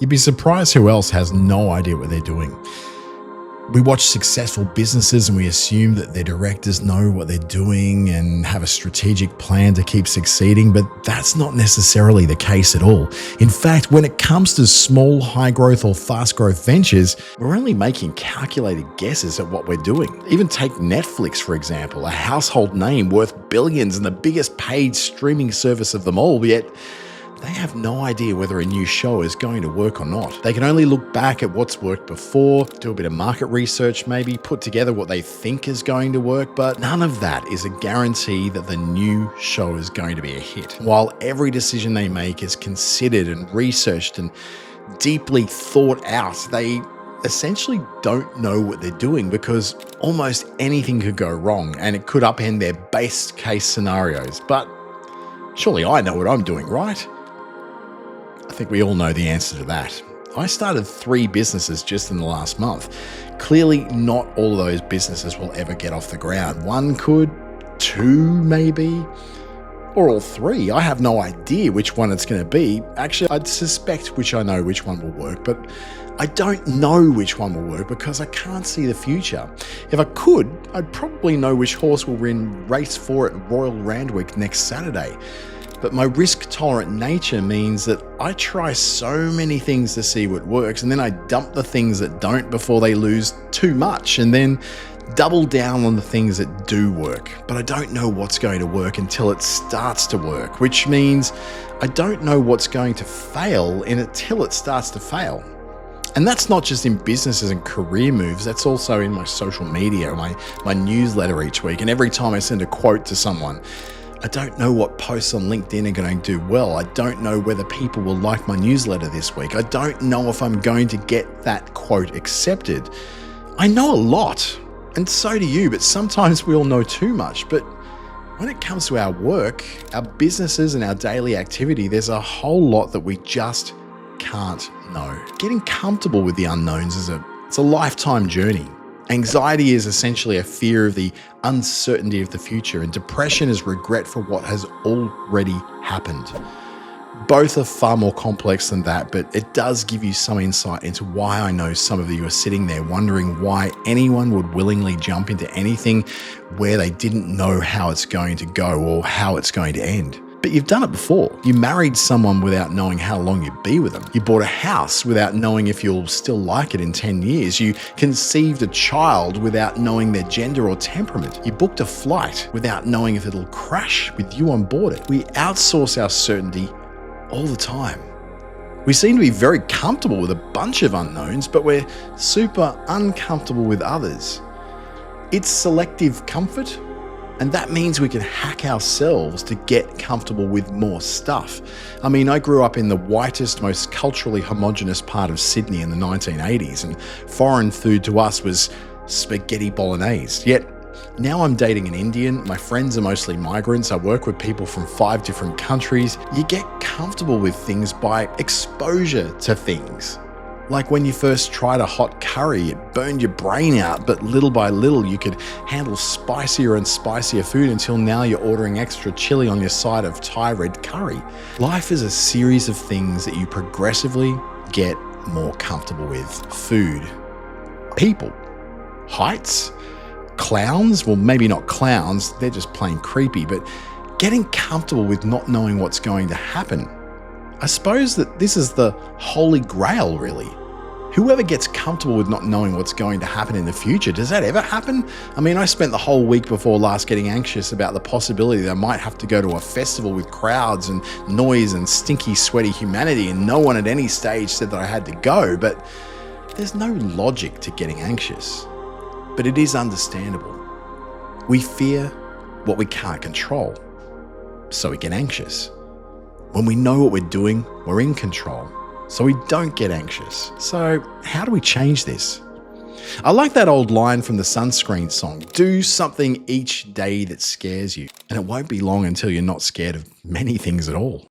You'd be surprised who else has no idea what they're doing. We watch successful businesses and we assume that their directors know what they're doing and have a strategic plan to keep succeeding, but that's not necessarily the case at all. In fact, when it comes to small, high growth or fast growth ventures, we're only making calculated guesses at what we're doing. Even take Netflix, for example, a household name worth billions and the biggest paid streaming service of them all, yet they have no idea whether a new show is going to work or not. They can only look back at what's worked before, do a bit of market research maybe, put together what they think is going to work, but none of that is a guarantee that the new show is going to be a hit. While every decision they make is considered and researched and deeply thought out, they essentially don't know what they're doing because almost anything could go wrong and it could upend their best case scenarios. But surely I know what I'm doing, right? I think we all know the answer to that. I started 3 businesses just in the last month. Clearly, not all of those businesses will ever get off the ground. 1 could, 2 maybe, or all 3. I have no idea which one it's going to be. Actually, I'd suspect I know which one will work, but I don't know which one will work because I can't see the future. If I could, I'd probably know which horse will win race 4 at Royal Randwick next Saturday. But my risk-tolerant nature means that I try so many things to see what works, and then I dump the things that don't before they lose too much, and then double down on the things that do work. But I don't know what's going to work until it starts to work, which means I don't know what's going to fail until it starts to fail. And that's not just in businesses and career moves, that's also in my social media, my newsletter each week, and every time I send a quote to someone. I don't know what posts on LinkedIn are going to do well. I don't know whether people will like my newsletter this week. I don't know if I'm going to get that quote accepted. I know a lot, and so do you, but sometimes we all know too much. But when it comes to our work, our businesses and our daily activity, there's a whole lot that we just can't know. Getting comfortable with the unknowns it's a lifetime journey. Anxiety is essentially a fear of the uncertainty of the future, and depression is regret for what has already happened. Both are far more complex than that, but it does give you some insight into why I know some of you are sitting there wondering why anyone would willingly jump into anything where they didn't know how it's going to go or how it's going to end. But you've done it before. You married someone without knowing how long you'd be with them. You bought a house without knowing if you'll still like it in 10 years. You conceived a child without knowing their gender or temperament. You booked a flight without knowing if it'll crash with you on board it. We outsource our certainty all the time. We seem to be very comfortable with a bunch of unknowns, but we're super uncomfortable with others. It's selective comfort. And that means we can hack ourselves to get comfortable with more stuff. I mean, I grew up in the whitest, most culturally homogenous part of Sydney in the 1980s, and foreign food to us was spaghetti bolognese. Yet now I'm dating an Indian, my friends are mostly migrants, I work with people from 5 different countries. You get comfortable with things by exposure to things. Like when you first tried a hot curry, it burned your brain out, but little by little you could handle spicier and spicier food until now you're ordering extra chili on your side of Thai red curry. Life is a series of things that you progressively get more comfortable with. Food, people, heights, clowns, well maybe not clowns, they're just plain creepy, but getting comfortable with not knowing what's going to happen. I suppose that this is the holy grail, really. Whoever gets comfortable with not knowing what's going to happen in the future, does that ever happen? I mean, I spent the whole week before last getting anxious about the possibility that I might have to go to a festival with crowds and noise and stinky, sweaty humanity, and no one at any stage said that I had to go, but there's no logic to getting anxious. But it is understandable. We fear what we can't control, so we get anxious. When we know what we're doing, we're in control, so we don't get anxious. So how do we change this? I like that old line from the Sunscreen song, do something each day that scares you, and it won't be long until you're not scared of many things at all.